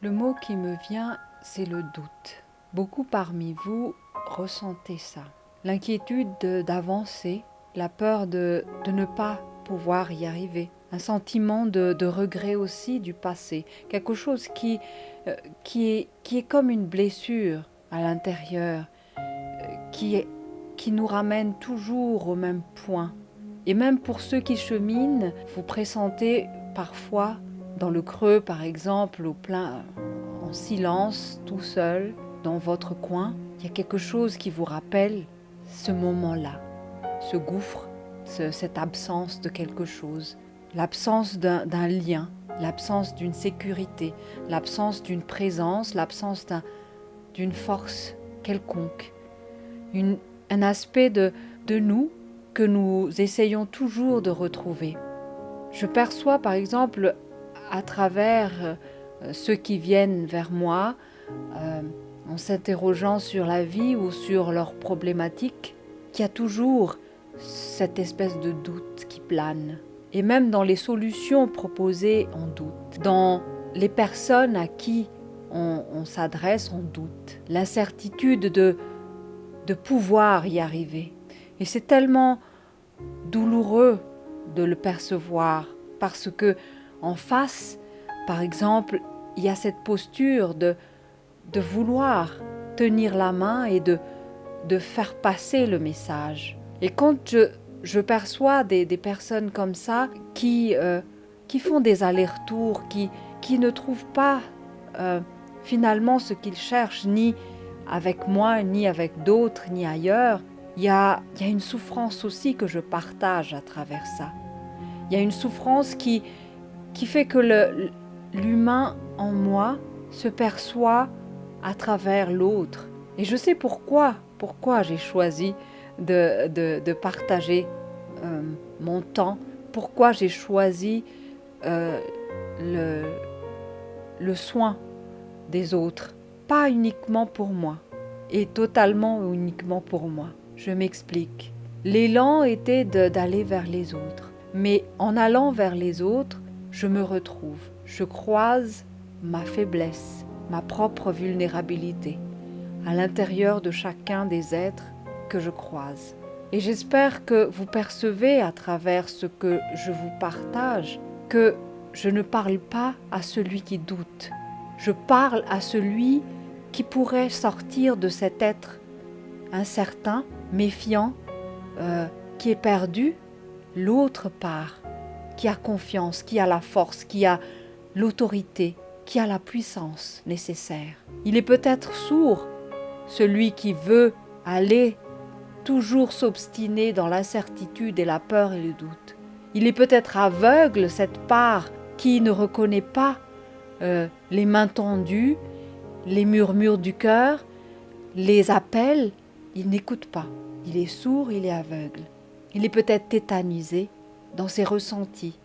Le mot qui me vient, c'est le doute. Beaucoup parmi vous ressentez ça. L'inquiétude d'avancer, la peur de ne pas pouvoir y arriver. Un sentiment de regret aussi du passé. Quelque chose qui est comme une blessure à l'intérieur, qui nous ramène toujours au même point. Et même pour ceux qui cheminent, vous pressentez parfois dans le creux, par exemple, en silence, tout seul, dans votre coin, il y a quelque chose qui vous rappelle ce moment-là, ce gouffre, cette absence de quelque chose, l'absence d'un lien, l'absence d'une sécurité, l'absence d'une présence, l'absence d'une force quelconque, un aspect de nous que nous essayons toujours de retrouver. Je perçois par exemple à travers ceux qui viennent vers moi en s'interrogeant sur la vie ou sur leurs problématiques, qu'il y a toujours cette espèce de doute qui plane. Et même dans les solutions proposées, on doute. Dans les personnes à qui on s'adresse, on doute. L'incertitude de pouvoir y arriver. Et c'est tellement douloureux de le percevoir parce que en face, par exemple, il y a cette posture de vouloir tenir la main et de faire passer le message. Et quand je perçois des personnes comme ça qui font des allers-retours, qui ne trouvent pas finalement ce qu'ils cherchent, ni avec moi, ni avec d'autres, ni ailleurs, il y a une souffrance aussi que je partage à travers ça. Il y a une souffrance qui fait que l'humain en moi se perçoit à travers l'autre. Et je sais pourquoi j'ai choisi de partager mon temps, pourquoi j'ai choisi le soin des autres, pas uniquement pour moi, et totalement uniquement pour moi. Je m'explique. L'élan était d'aller vers les autres. Mais en allant vers les autres, je me retrouve. Je croise ma faiblesse, ma propre vulnérabilité à l'intérieur de chacun des êtres que je croise. Et j'espère que vous percevez à travers ce que je vous partage que je ne parle pas à celui qui doute. Je parle à celui qui pourrait sortir de cet être incertain, méfiant, qui est perdu, l'autre part, qui a confiance, qui a la force, qui a l'autorité, qui a la puissance nécessaire. Il est peut-être sourd, celui qui veut aller toujours s'obstiner dans l'incertitude et la peur et le doute. Il est peut-être aveugle, cette part qui ne reconnaît pas les mains tendues, les murmures du cœur, les appels. Il n'écoute pas. Il est sourd, il est aveugle. Il est peut-être tétanisé dans ses ressentis,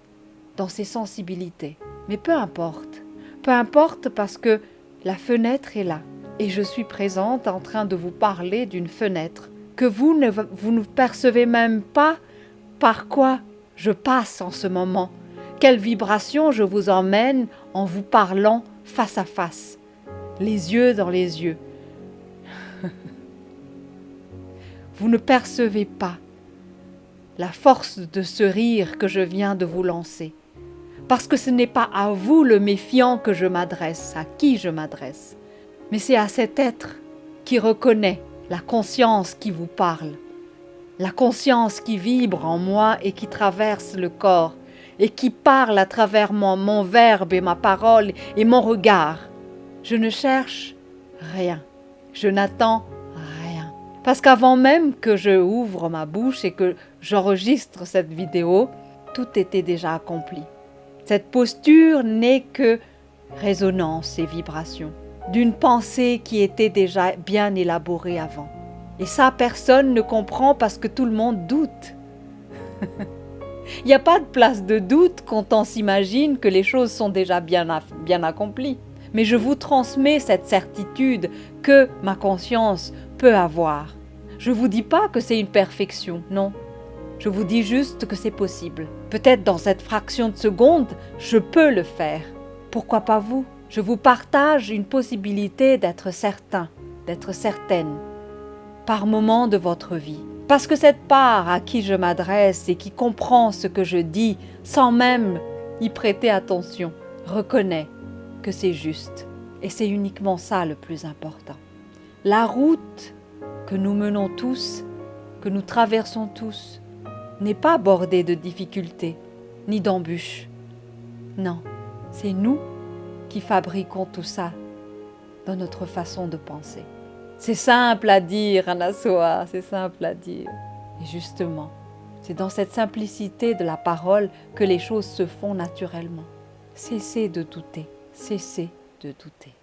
dans ses sensibilités. Mais peu importe. Peu importe parce que la fenêtre est là. Et je suis présente en train de vous parler d'une fenêtre que vous ne percevez même pas par quoi je passe en ce moment. Quelle vibration je vous emmène en vous parlant face à face, les yeux dans les yeux. Vous ne percevez pas la force de ce rire que je viens de vous lancer. Parce que ce n'est pas à vous le méfiant que je m'adresse, à qui je m'adresse, mais c'est à cet être qui reconnaît la conscience qui vous parle, la conscience qui vibre en moi et qui traverse le corps et qui parle à travers mon verbe et ma parole et mon regard. Je ne cherche rien, je n'attends rien. Parce qu'avant même que je ouvre ma bouche et que j'enregistre cette vidéo, tout était déjà accompli. Cette posture n'est que résonance et vibration d'une pensée qui était déjà bien élaborée avant. Et ça, personne ne comprend parce que tout le monde doute. Il n'y a pas de place de doute quand on s'imagine que les choses sont déjà bien accomplies. Mais je vous transmets cette certitude que ma conscience peut avoir. Je ne vous dis pas que c'est une perfection, non. Je vous dis juste que c'est possible. Peut-être dans cette fraction de seconde, je peux le faire. Pourquoi pas vous ? Je vous partage une possibilité d'être certain, d'être certaine, par moment de votre vie. Parce que cette part à qui je m'adresse et qui comprend ce que je dis sans même y prêter attention, reconnaît que c'est juste. Et c'est uniquement ça le plus important. La route que nous menons tous, que nous traversons tous, n'est pas bordée de difficultés ni d'embûches. Non, c'est nous qui fabriquons tout ça dans notre façon de penser. C'est simple à dire, Anasoa, c'est simple à dire. Et justement, c'est dans cette simplicité de la parole que les choses se font naturellement. Cessez de douter, cessez de douter.